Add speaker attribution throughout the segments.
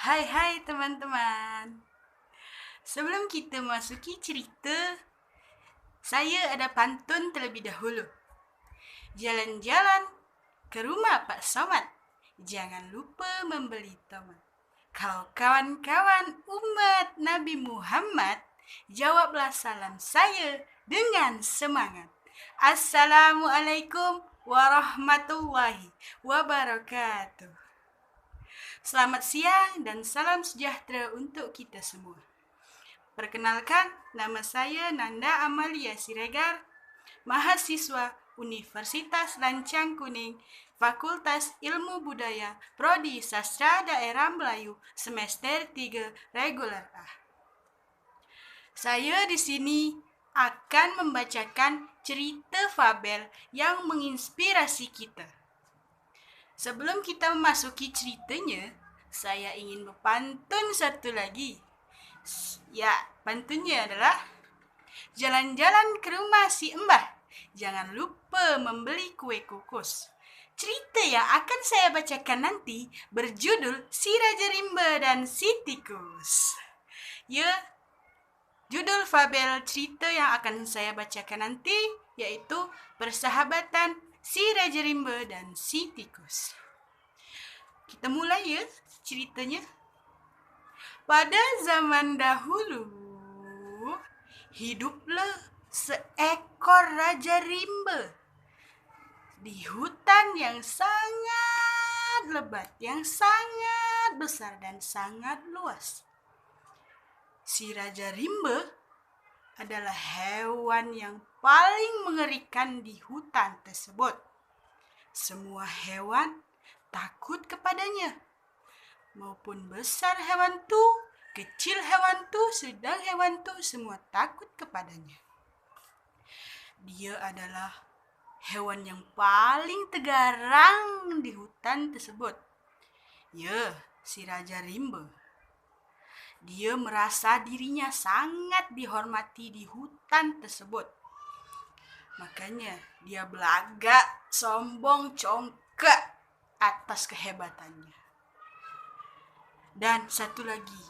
Speaker 1: Hai teman-teman. Sebelum kita masuki cerita, saya ada pantun terlebih dahulu. Jalan-jalan ke rumah Pak Somad, jangan lupa membeli tomat. Kalau kawan-kawan umat Nabi Muhammad, jawablah salam saya dengan semangat. Assalamualaikum warahmatullahi wabarakatuh. Selamat siang dan salam sejahtera untuk kita semua. Perkenalkan, nama saya Nanda Amalia Siregar, mahasiswa Universitas Lancang Kuning, Fakultas Ilmu Budaya, Prodi Sastra Daerah Melayu, semester 3 reguler A. Saya di sini akan membacakan cerita fabel yang menginspirasi kita. Sebelum kita memasuki ceritanya, saya ingin berpantun satu lagi. Ya, pantunnya adalah jalan-jalan ke rumah si Mbah, jangan lupa membeli kue kukus. Cerita yang akan saya bacakan nanti berjudul Si Raja Rimba dan Si Tikus. Ya, judul fabel cerita yang akan saya bacakan nanti yaitu Persahabatan Si Raja Rimba dan Si Tikus. Kita mulai ya ceritanya. Pada zaman dahulu, hiduplah seekor Raja Rimba di hutan yang sangat lebat, yang sangat besar dan sangat luas. Si Raja Rimba adalah hewan yang paling mengerikan di hutan tersebut. Semua hewan takut kepadanya. Maupun besar hewan tu, kecil hewan tu, sedang hewan tu, semua takut kepadanya. Dia adalah hewan yang paling tegarang di hutan tersebut. Ya, si Raja Rimba. Dia merasa dirinya sangat dihormati di hutan tersebut. Makanya dia belagak, sombong, congkak atas kehebatannya. Dan satu lagi,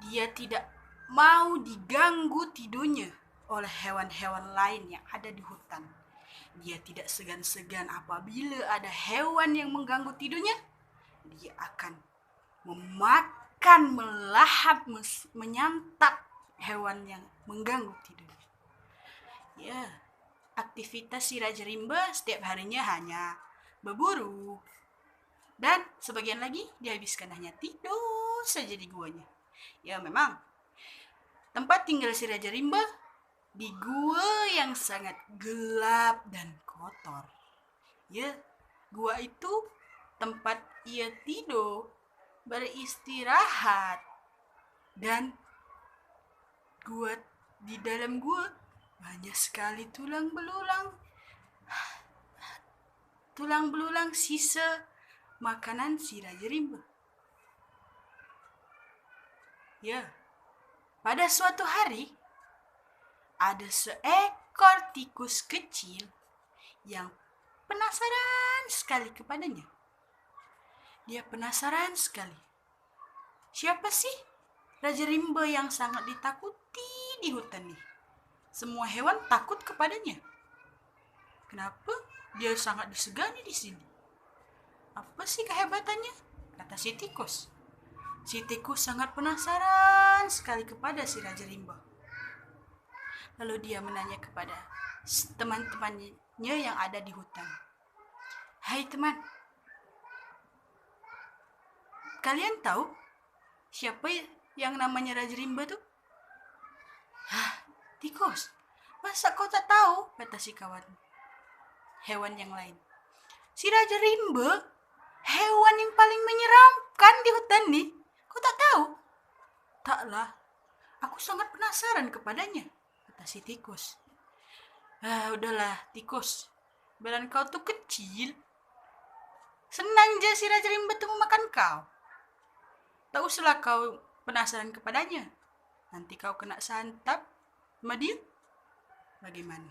Speaker 1: dia tidak mau diganggu tidurnya oleh hewan-hewan lain yang ada di hutan. Dia tidak segan-segan apabila ada hewan yang mengganggu tidurnya, dia akan memakan, melahap, menyantap hewan yang mengganggu tidurnya. Ya, aktivitas si Raja Rimba setiap harinya hanya berburu. Dan sebagian lagi dihabiskan hanya tidur saja di guanya. Ya memang, tempat tinggal si Raja Rimba di gua yang sangat gelap dan kotor. Ya, gua itu tempat ia tidur, beristirahat. Dan di dalam gua banyak sekali tulang belulang sisa makanan si Raja Rimba. Ya, pada suatu hari ada seekor tikus kecil yang penasaran sekali kepadanya. Dia penasaran sekali. Siapa sih Raja Rimba yang sangat ditakuti di hutan ini? Semua hewan takut kepadanya. Kenapa dia sangat disegani di sini? Apa sih kehebatannya? Kata si tikus. Si tikus sangat penasaran sekali kepada si Raja Rimba. Lalu dia menanya kepada teman-temannya yang ada di hutan. Hai teman, kalian tahu siapa yang namanya Raja Rimba tuh? Hah, tikus, masa kau tak tahu? Kata si kawan hewan yang lain. Si Raja Rimba hewan yang paling menyeramkan di hutan nih. Kau tak tahu? Taklah, aku sangat penasaran kepadanya, kata si tikus. Udahlah tikus, badan kau tuh kecil. Senang aja si Raja Rimba tuh memakan kau. Tak usahlah kau penasaran kepadanya. Nanti kau kena santap sama dia. Bagaimana?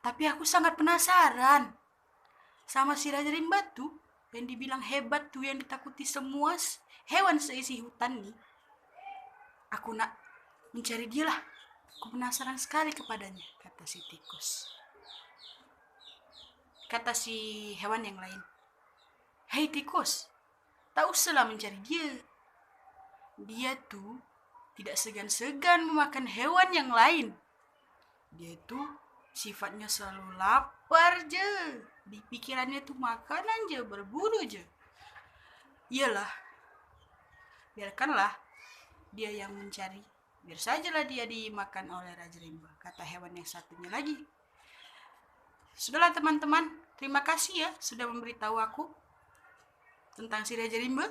Speaker 1: Tapi aku sangat penasaran sama si Raja Rimba tuh. yang dibilang hebat tuh, yang ditakuti semua hewan seisi hutan nih. Aku nak mencari dia lah. Aku penasaran sekali kepadanya, kata si tikus. Kata si hewan yang lain, hei tikus, tak usahlah mencari dia. Dia tuh tidak segan-segan memakan hewan yang lain. Dia tuh sifatnya selalu lapar je. Di pikirannya tuh makanan je, berburu je. Iyalah, biarkanlah dia yang mencari. Biar sajalah dia dimakan oleh Raja Rimba, kata hewan yang satunya lagi. Sudahlah teman-teman, terima kasih ya sudah memberitahu aku tentang si Raja Rimba,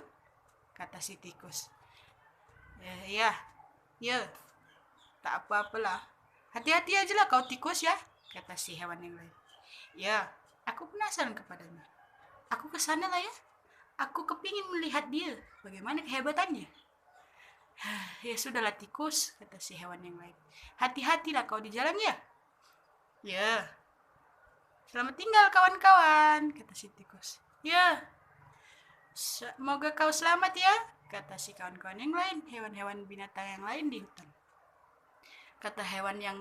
Speaker 1: kata si tikus. Ya, tak apa-apalah. Hati-hati aja lah kau tikus ya, kata si hewan yang lain. Ya, aku penasaran kepadanya. Aku kesana lah ya. Aku kepingin melihat dia, bagaimana kehebatannya. Ya sudahlah tikus, kata si hewan yang lain. Hati-hatilah kau di jalan ya. Ya. Selamat tinggal kawan-kawan, kata si tikus. Ya. Semoga kau selamat ya, kata si kawan-kawan yang lain, hewan-hewan binatang yang lain di hutan. Kata hewan yang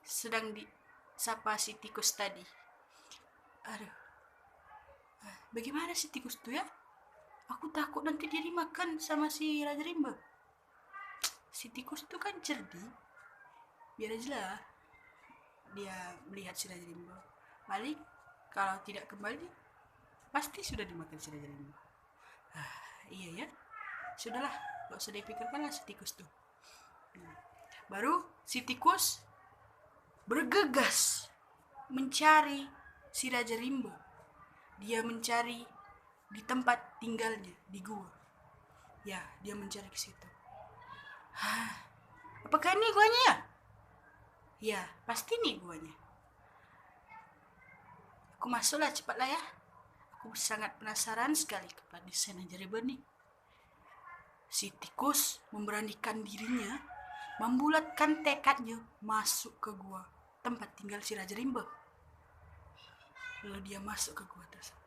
Speaker 1: sedang disapa si tikus tadi. Aduh. Bagaimana si tikus tuh ya? Aku takut nanti dia dimakan sama si Raja Rimba. Si tikus tuh kan cerdik. Biar aja lah dia melihat si Raja Rimba. Paling kalau tidak kembali, pasti sudah dimakan si Raja Rimba. Iya ya. Sudahlah, gak usah dipikirkan lah si tikus tuh. Baru si tikus bergegas mencari si Raja Rimba. Dia mencari di tempat tinggalnya, di gua. Ya, dia mencari ke situ. Apakah ini guanya ya? Ya, pasti nih guanya. Aku masuklah, cepatlah ya. Aku sangat penasaran sekali kepada si Raja Rimba nih. Si tikus memberanikan dirinya, membulatkan tekadnya masuk ke gua tempat tinggal si Raja Rimba. Lalu dia masuk ke gua tersebut.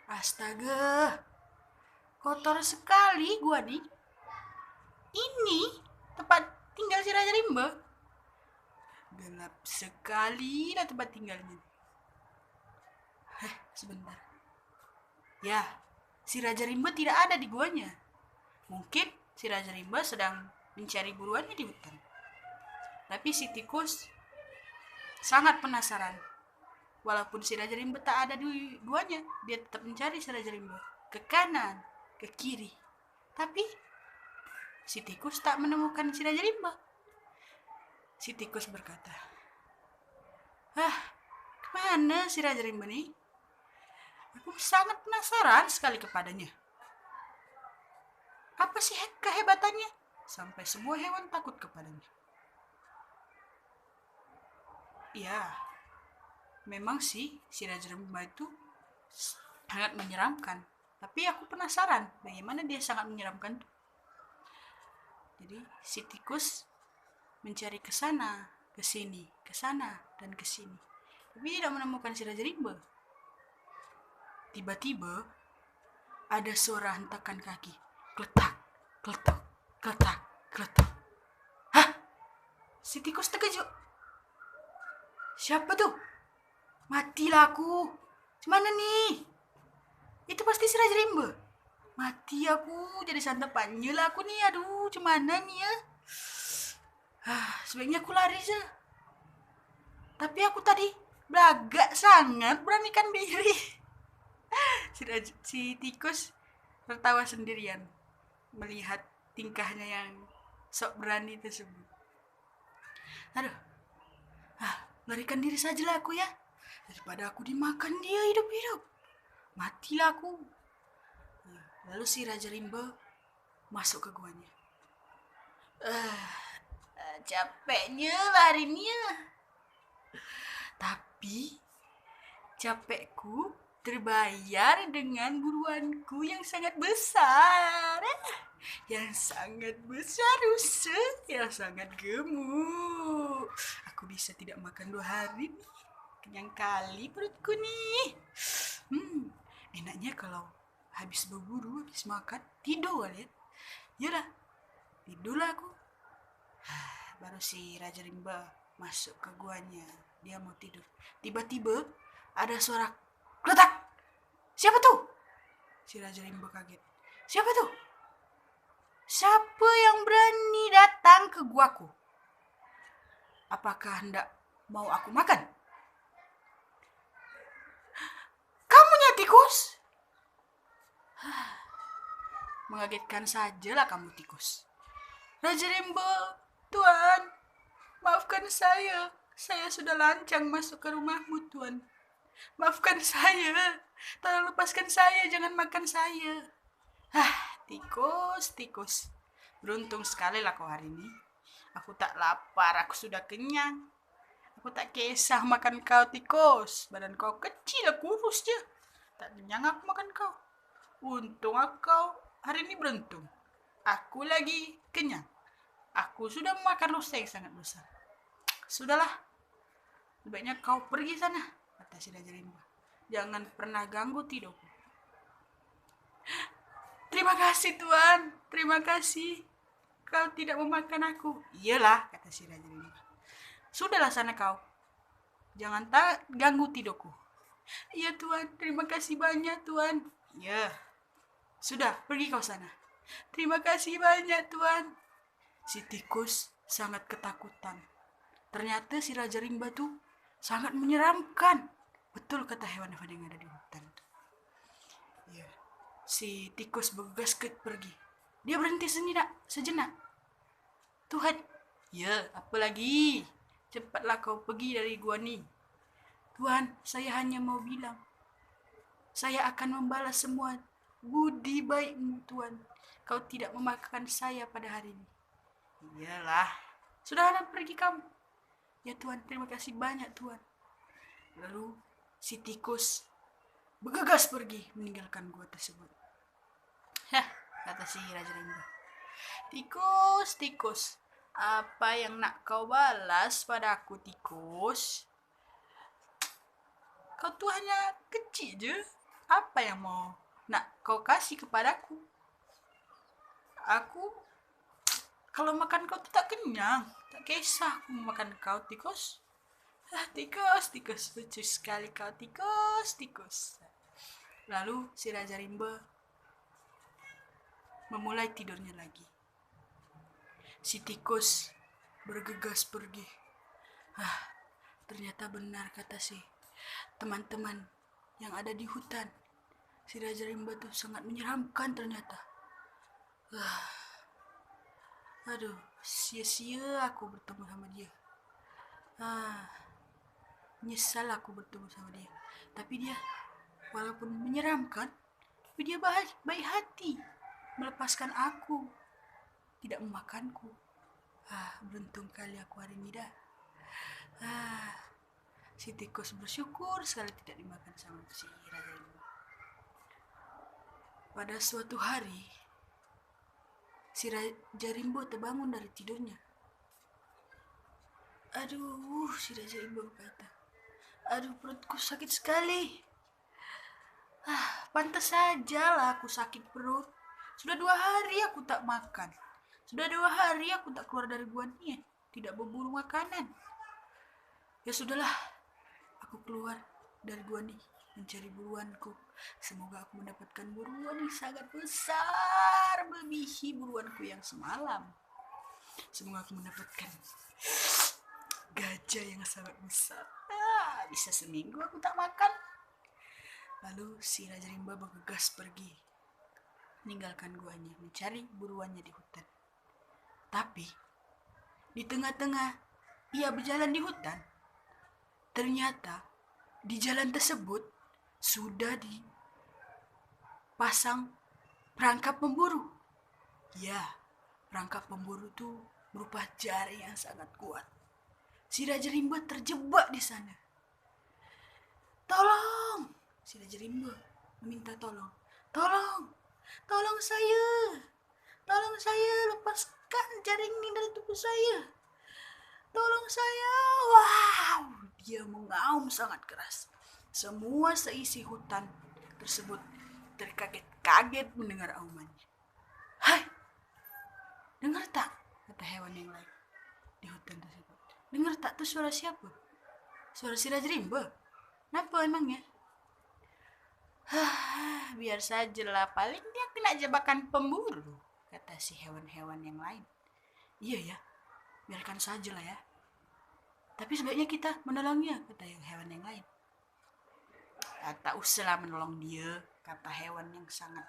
Speaker 1: Astaga, kotor sekali gua nih. Ini tempat tinggal si Raja Rimba. Gelap sekali lah tempat tinggalnya. Sebentar. Ya, si Raja Rimba tidak ada di guanya. Mungkin si Raja Rimba sedang mencari buruannya di hutan. Tapi si tikus sangat penasaran. Walaupun si Raja Rimba tak ada di guanya, dia tetap mencari si Raja Rimba. Ke kanan, ke kiri. Tapi si tikus tak menemukan si Raja Rimba. Si tikus berkata, kemana si Raja Rimba nih? Aku sangat penasaran sekali kepadanya. Apa sih kehebatannya? Sampai semua hewan takut kepadanya. Ya, memang sih si Raja Rimba itu sangat menyeramkan. Tapi aku penasaran bagaimana dia sangat menyeramkan tuh. Jadi si tikus mencari ke sana, ke sini, ke sana, dan ke sini. Tapi tidak menemukan si Raja Rimba. Tiba-tiba ada suara hentakan kaki. Kletak, kletak, kletak, kletak. Hah? Si tikus terkejut. Siapa tuh? Matilah aku. Gimana nih? Itu pasti si Raja Rimba. Mati aku, jadi santapannya lah aku nih. Aduh, gimana nih ya? Sebaiknya aku lari aja. Tapi aku tadi belagak sangat beranikan diri. Si tikus tertawa sendirian melihat tingkahnya yang sok berani tersebut. Aduh, larikan diri sajalah aku ya, daripada aku dimakan dia hidup-hidup. Matilah aku. Lalu si Raja Rimba masuk ke guanya. Capeknya larinya. Tapi capekku terbayar dengan buruanku yang sangat besar. Yang sangat besar, yang sangat gemuk. Aku bisa tidak makan 2 hari nih. Kenyang kali perutku nih. Enaknya kalau habis berburu, habis makan, tidur kalian. Yalah, tidurlah aku. Baru si Raja Rimba masuk ke guanya. Dia mau tidur. Tiba-tiba ada suara kletak. Siapa tuh? Si Raja Rimba kaget. Siapa tuh? Siapa yang berani datang ke guaku? Apakah hendak mau aku makan? Kamunya tikus? Mengagetkan sajalah kamu tikus. Raja Rimba, Tuan, maafkan saya. Saya sudah lancang masuk ke rumahmu, Tuan. Maafkan saya. Tolong lepaskan saya, jangan makan saya. Tikus. Beruntung sekali lah kau hari ini. Aku tak lapar, aku sudah kenyang. Aku tak kisah makan kau, tikus. Badan kau kecil, kurus je. Tak kenyang aku makan kau. Untung kau hari ini beruntung. Aku lagi kenyang. Aku sudah makan rusa yang sangat besar. Sudahlah. Sebaiknya kau pergi sana, kata si Raja Rimba. Jangan pernah ganggu tidurku. Terima kasih, Tuan. Terima kasih. Kau tidak memakan aku. Iyalah, kata si Raja Rimba. Sudahlah sana kau. Jangan ganggu tidurku. Iya, Tuan. Terima kasih banyak, Tuan. Ya. Sudah, pergi kau sana. Terima kasih banyak, Tuan. Si tikus sangat ketakutan. Ternyata si Raja Rimba tuh sangat menyeramkan. Betul kata hewan-hewan yang ada di hutan. Ya. Si tikus bergegas pergi. Dia berhenti sejenak. Tuhan, ya apa lagi? Cepatlah kau pergi dari gua ni. Tuhan, saya hanya mau bilang, saya akan membalas semua budi baikmu, Tuhan. Kau tidak memakan saya pada hari ini. Iyalah, sudah pergi kamu. Ya Tuhan, terima kasih banyak Tuhan. Lalu si tikus bergegas pergi meninggalkan gua tersebut. Kata si Raja Rimba. Tikus, apa yang nak kau balas padaku, tikus? Kau tuh hanya kecil je. Apa yang mau nak kau kasih kepadaku? Aku kalau makan kau tuh tak kenyang. Tak kisah aku makan kau, tikus. Tikus, lucu sekali kau, tikus. Lalu si Raja Rimba memulai tidurnya lagi. Si tikus bergegas pergi. Ternyata benar kata si teman-teman yang ada di hutan. Si Raja Rimba tuh sangat menyeramkan ternyata. Aduh, sia-sia aku bertemu sama dia. Nyesal aku bertemu sama dia. Tapi dia walaupun menyeramkan, tapi dia baik hati, melepaskan aku, tidak memakanku. Beruntung kali aku hari ini dah. Si tikus bersyukur sekali tidak dimakan sama si Raja Rimba. Pada suatu hari, si Raja Rimba terbangun dari tidurnya. Aduh, si Raja Rimba berkata, aduh perutku sakit sekali. Pantas saja lah aku sakit perut. Sudah 2 hari aku tak makan. Sudah 2 hari aku tak keluar dari gua ni. Tidak berburu makanan. Ya sudahlah. Aku keluar dari gua ni. Mencari buruanku. Semoga aku mendapatkan buruan yang sangat besar. Melebihi buruanku yang semalam. Semoga aku mendapatkan gajah yang sangat besar. Bisa seminggu aku tak makan. Lalu si Raja Rimba bergegas pergi, meninggalkan guanya, mencari buruannya di hutan. Tapi di tengah-tengah ia berjalan di hutan, ternyata di jalan tersebut sudah dipasang perangkap pemburu. Ya, perangkap pemburu itu berupa jaring yang sangat kuat. Si Raja Rimba terjebak di sana. Tolong! Si Raja Rimba meminta tolong. Tolong saya. Tolong saya, lepaskan jaring ini dari tubuh saya. Tolong saya. Wow, dia mengaum sangat keras. Semua seisi hutan tersebut terkaget-kaget mendengar aumannya. "Hai, dengar tak?" kata hewan yang lain di hutan tersebut. "Dengar tak tuh suara siapa?" "Suara si Raja Rimba." "Kenapa emangnya?" Biar sajalah, paling dia kena jebakan pemburu," kata si hewan-hewan yang lain. "Iya ya, biarkan sajalah ya. Tapi sebaiknya kita menolongnya," kata yang hewan yang lain. "Tak usahlah menolong dia," kata hewan yang sangat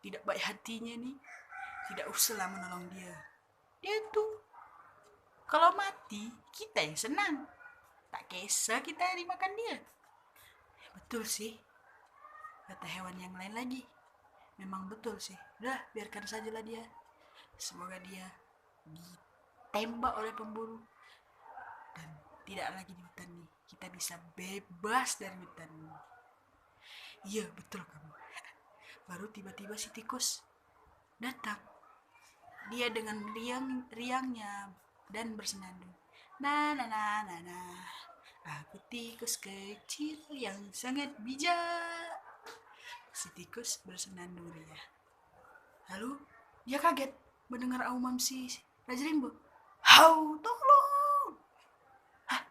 Speaker 1: tidak baik hatinya nih. "Tidak usahlah menolong dia. Dia tuh kalau mati kita yang senang. Tak kisah kita dimakan dia." "Betul sih," kata hewan yang lain lagi. "Memang betul sih. Udah, biarkan sajalah dia. Semoga dia ditembak oleh pemburu dan tidak lagi di hutan ini. Kita bisa bebas dari hutan ini." "Iya, betul kamu." Baru tiba-tiba si tikus datang. Dia dengan riangnya dan bersenandung. "Na na na na na. Aku tikus kecil yang sangat bijak." Si tikus bersenandung ria. Lalu dia kaget mendengar auman si Raja Rimba. "Hau, tolong!" "Hah,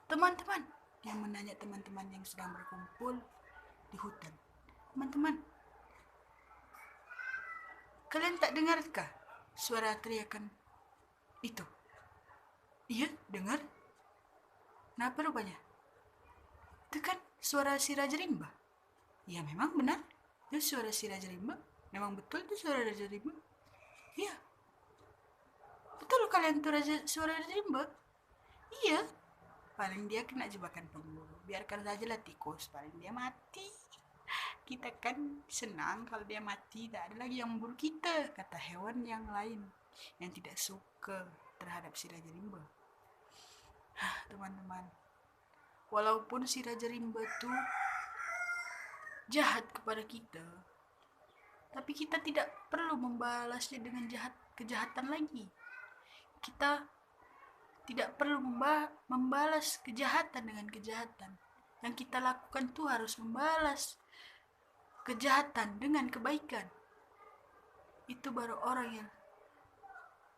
Speaker 1: teman-teman?" Dia menanya teman-teman yang sedang berkumpul di hutan. "Teman-teman, kalian tak dengarkah suara teriakan itu?" "Iya, dengar." "Kenapa rupanya?" "Itu kan suara si Raja Rimba." "Ya, memang benar. Itu suara si Raja Rimba. Memang betul itu suara Raja Rimba." "Iya, betul kalian tuh suara Raja Rimba." "Iya, paling dia kena jebakan pemburu. Biarkan saja lah tikus, paling dia mati. Kita kan senang kalau dia mati, tak ada lagi yang memburu kita," kata hewan yang lain yang tidak suka terhadap si Raja Rimba. Teman-teman, walaupun si Raja Rimba itu jahat kepada kita, tapi kita tidak perlu membalasnya dengan kejahatan lagi. Kita tidak perlu membalas kejahatan dengan kejahatan. Yang kita lakukan tuh harus membalas kejahatan dengan kebaikan. Itu baru orang yang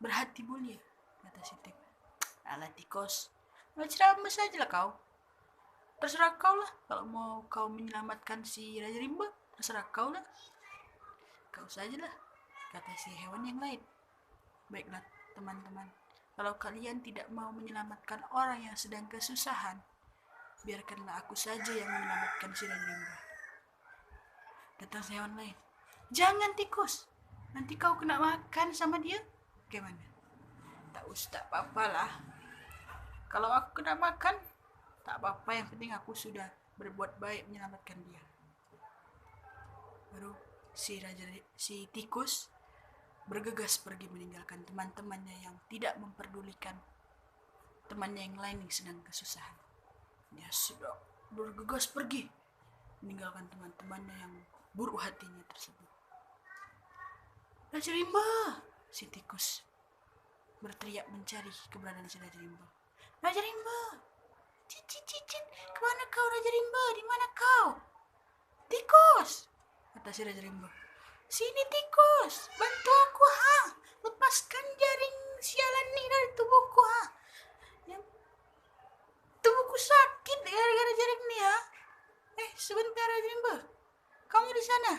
Speaker 1: berhati mulia, kata si tikus. "Alah tikus, ceramah saja lah kau. Terserah kau lah. Kalau mau kau menyelamatkan si Raja Rimba, terserah kau lah. Kau sajalah," kata si hewan yang lain. "Baiklah teman-teman, kalau kalian tidak mau menyelamatkan orang yang sedang kesusahan, biarkanlah aku saja yang menyelamatkan si Raja Rimba." Datang si hewan lain. "Jangan tikus, nanti kau kena makan sama dia." "Gimana?" Tak apa-apa lah. Kalau aku kena makan, tak apa-apa, yang penting aku sudah berbuat baik menyelamatkan dia." Baru si tikus bergegas pergi meninggalkan teman-temannya yang tidak memperdulikan temannya yang lain yang sedang kesusahan. Dia sudah bergegas pergi meninggalkan teman-temannya yang buruk hatinya tersebut. "Raja Rimba!" si tikus berteriak mencari keberadaan si Raja Rimba. "Raja Rimba! Cicit, kemana kau Raja Rimba? Di mana kau?" "Tikus!" kata si Raja Rimba. "Sini tikus, bantu aku ha. Lepaskan jaring sialan nih dari tubuhku ha. Tubuhku sakit gara-gara jaring nih ha. Sebentar Raja Rimba. Kamu di sana?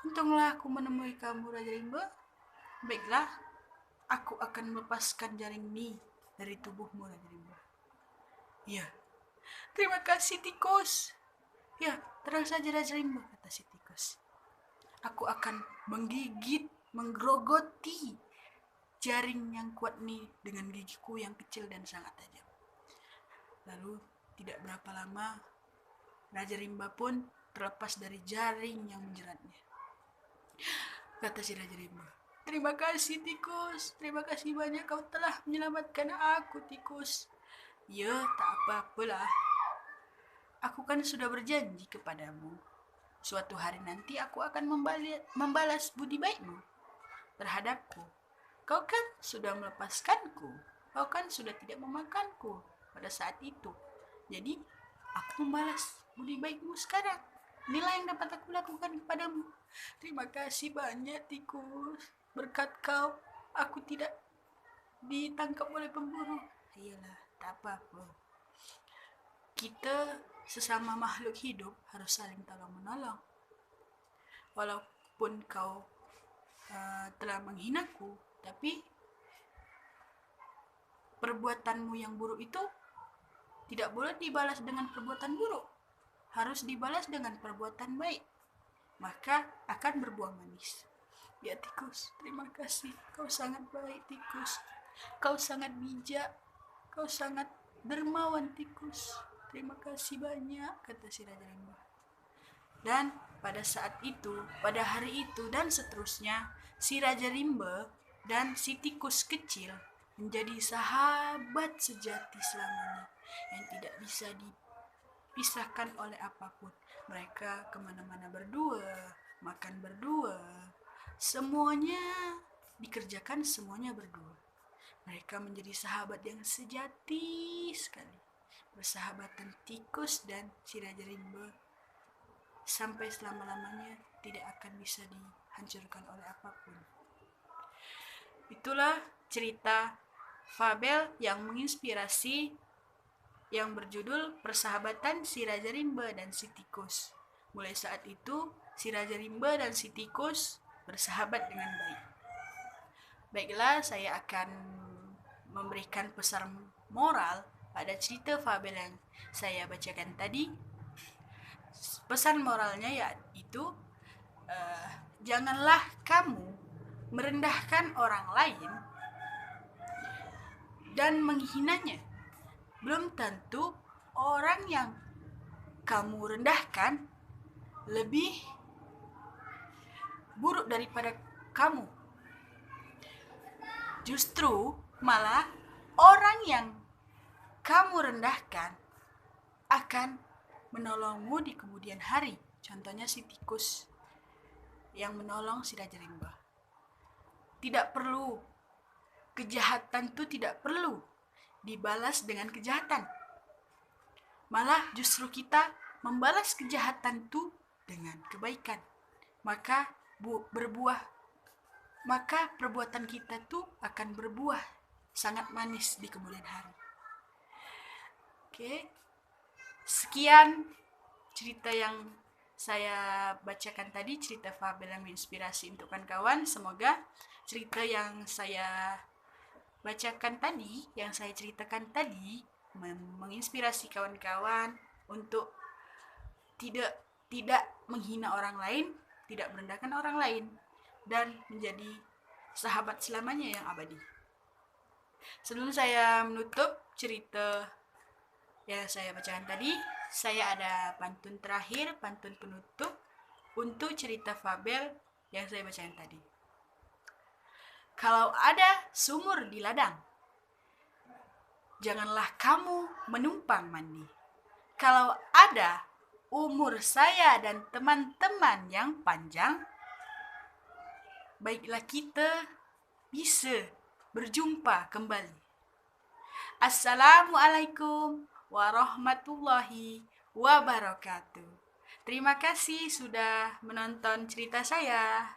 Speaker 1: Untunglah aku menemui kamu Raja Rimba. Baiklah, aku akan melepaskan jaring ini dari tubuhmu Raja Rimba." "Ya, terima kasih tikus." "Ya, terang saja Raja Rimba," kata si tikus. "Aku akan menggigit, menggerogoti jaring yang kuat nih dengan gigiku yang kecil dan sangat tajam." Lalu tidak berapa lama Raja Rimba pun terlepas dari jaring yang menjeratnya. Kata si Raja Rimba, "Terima kasih tikus, terima kasih banyak kau telah menyelamatkan aku tikus." "Ya, tak apa-apalah. Aku kan sudah berjanji kepadamu. Suatu hari nanti aku akan membalas budi baikmu terhadapku. Kau kan sudah melepaskanku. Kau kan sudah tidak memakanku pada saat itu. Jadi, aku membalas budi baikmu sekarang. Inilah yang dapat aku lakukan kepadamu. Terima kasih banyak, tikus. Berkat kau, aku tidak ditangkap oleh pemburu. Iyalah, tak apa-apa. Kita sesama makhluk hidup harus saling tolong-menolong. Walaupun kau telah menghinaku, tapi perbuatanmu yang buruk itu tidak boleh dibalas dengan perbuatan buruk. Harus dibalas dengan perbuatan baik. Maka akan berbuah manis. Ya tikus, terima kasih. Kau sangat baik, tikus. Kau sangat bijak. Kau sangat dermawan, tikus. Terima kasih banyak, kata si Raja Rimba. Dan pada saat itu, pada hari itu dan seterusnya, si Raja Rimba dan si tikus kecil menjadi sahabat sejati selamanya yang tidak bisa dipisahkan oleh apapun. Mereka kemana-mana berdua, makan berdua, semuanya dikerjakan semuanya berdua. Mereka menjadi sahabat yang sejati sekali. Persahabatan tikus dan si Raja Rimba sampai selama-lamanya tidak akan bisa dihancurkan oleh apapun. Itulah cerita fabel yang menginspirasi yang berjudul Persahabatan si Raja Rimba dan si Tikus. Mulai saat itu, si Raja Rimba dan si Tikus bersahabat dengan baik. Baiklah, saya akan memberikan pesan moral pada cerita fabel yang saya bacakan tadi. Pesan moralnya yaitu janganlah kamu merendahkan orang lain dan menghinanya. Belum tentu orang yang kamu rendahkan lebih buruk daripada kamu. Justru malah orang yang kamu rendahkan akan menolongmu di kemudian hari. Contohnya si tikus yang menolong si Raja Rimba. Tidak perlu, kejahatan itu tidak perlu dibalas dengan kejahatan. Malah justru kita membalas kejahatan itu dengan kebaikan. Maka perbuatan kita tuh akan berbuah sangat manis di kemudian hari. Oke. Sekian cerita yang saya bacakan tadi, cerita fabel yang menginspirasi untuk kawan-kawan. Semoga cerita yang saya bacakan tadi, yang saya ceritakan tadi menginspirasi kawan-kawan untuk tidak menghina orang lain, tidak merendahkan orang lain, dan menjadi sahabat selamanya yang abadi. Sebelum saya menutup cerita yang saya bacakan tadi, saya ada pantun terakhir, pantun penutup untuk cerita fabel yang saya bacakan tadi. Kalau ada sumur di ladang, janganlah kamu menumpang mandi. Kalau ada umur saya dan teman-teman yang panjang, baiklah kita bisa berjumpa kembali. Assalamualaikum warahmatullahi wabarakatuh. Terima kasih sudah menonton cerita saya.